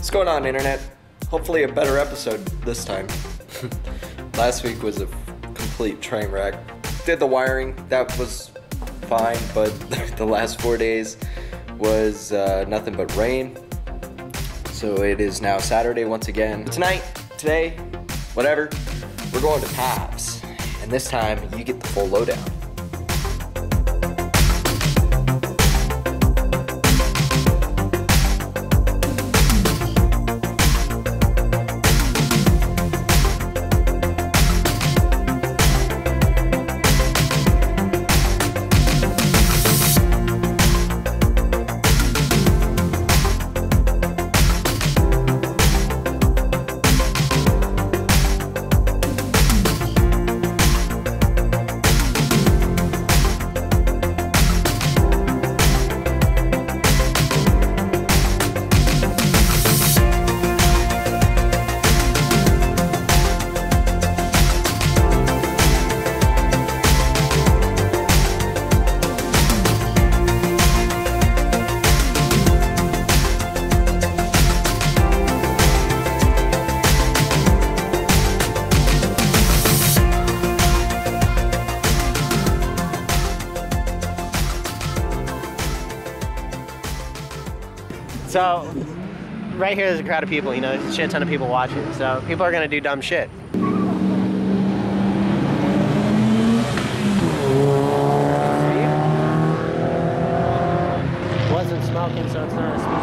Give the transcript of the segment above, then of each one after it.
What's going on, internet? Hopefully a better episode this time. Last week was a complete train wreck. Did the wiring, that was fine, but the last 4 days was nothing but rain. So it is now Saturday once again. Today, whatever, we're going to Pavs. And this time, you get the full lowdown. So, right here there's a crowd of people, you know, there's a shit ton of people watching, so people are gonna do dumb shit. Wasn't smoking, so it's not a speed.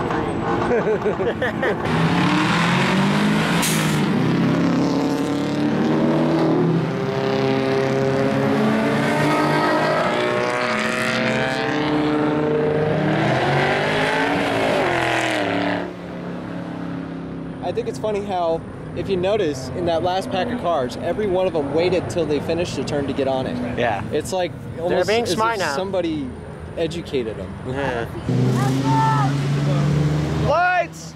I think it's funny how, if you notice, in that last pack of cars, every one of them waited till they finished the turn to get on it. Yeah. It's like almost being as smart if now. somebody educated them. Yeah. Lights!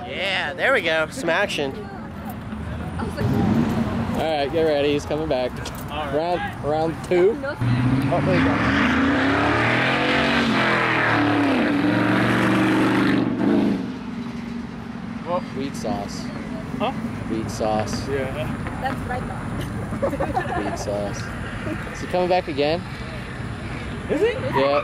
Yeah, there we go. Some action. All right, get ready. He's coming back. Right. Round two. Oh, there you go. Whoa. Wheat sauce. Huh? Wheat sauce. Yeah. That's right though. Wheat sauce. Is he coming back again? Is he? Yeah.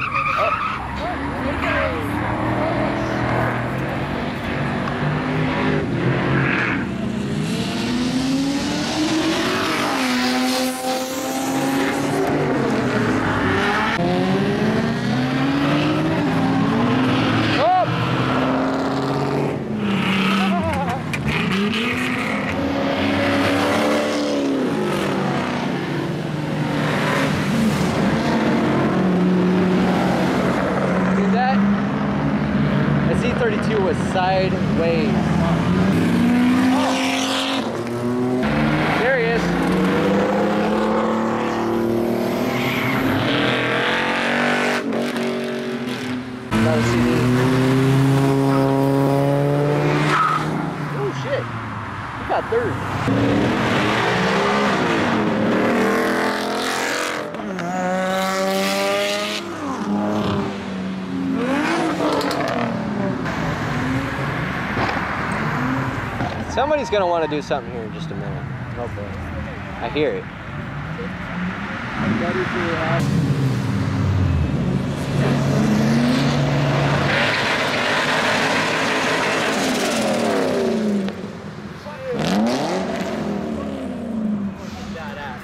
Z32 was sideways. There he is. Another CD. Oh shit. You got third. Somebody's gonna want to do something here in just a minute. Oh boy. I hear it. I'm ready for your house.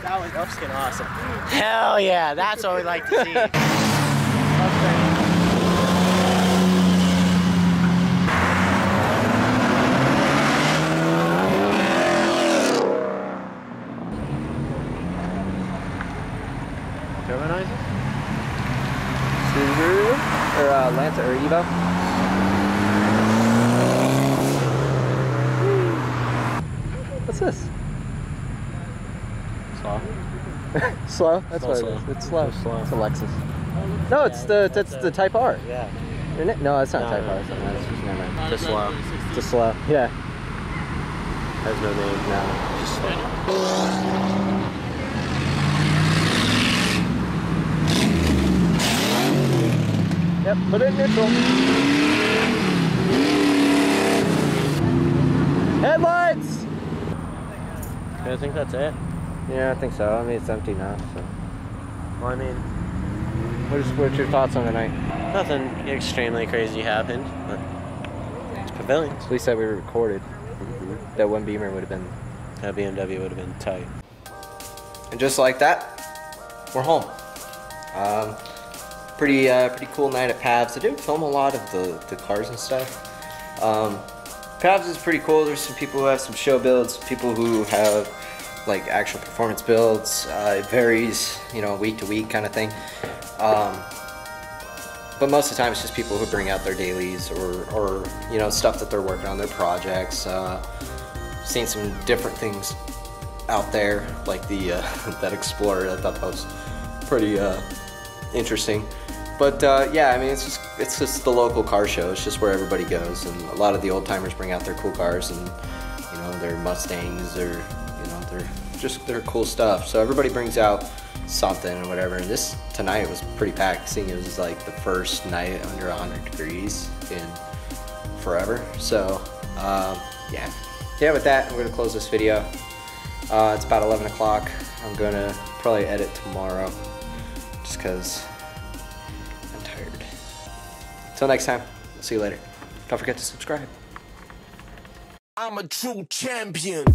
That was fucking awesome. Hell yeah, that's what we like to see. Subaru or Lancer or Evo. What's this? Slow. Slow? That's what it is. It's slow. It's a Lexus. No, it's the Type R. Yeah. Isn't it? No, it's not Type R. It's just never mind. Just slow. Just slow. Yeah. Has no name now. Just slow. Put it in neutral. Headlights! I think that's it. Yeah, I think so. I mean, it's empty now, so. Well, I mean, What's your thoughts on the night? nothing extremely crazy happened, but it's Pavilions. At least that we recorded. That one Beamer would have been. That BMW would have been tight. And just like that, we're home. Pretty cool night at Pavs. I didn't film a lot of the cars and stuff. Pavs is pretty cool. There's some people who have some show builds, people who have like actual performance builds. It varies, you know, week to week kind of thing. But most of the time it's just people who bring out their dailies or you know, stuff that they're working on, their projects. Seen some different things out there, like the that Explorer. I thought that was pretty interesting. But yeah, I mean, it's just the local car show. It's just where everybody goes, and a lot of the old timers bring out their cool cars, and you know, their Mustangs, or you know, their cool stuff. So everybody brings out something and whatever. And tonight was pretty packed. Seeing it was like the first night under 100 degrees in forever. So yeah. With that, I'm gonna close this video. It's about 11 o'clock. I'm gonna probably edit tomorrow, just cause I'm tired. Until next time, see you later. Don't forget to subscribe. I'm a true champion.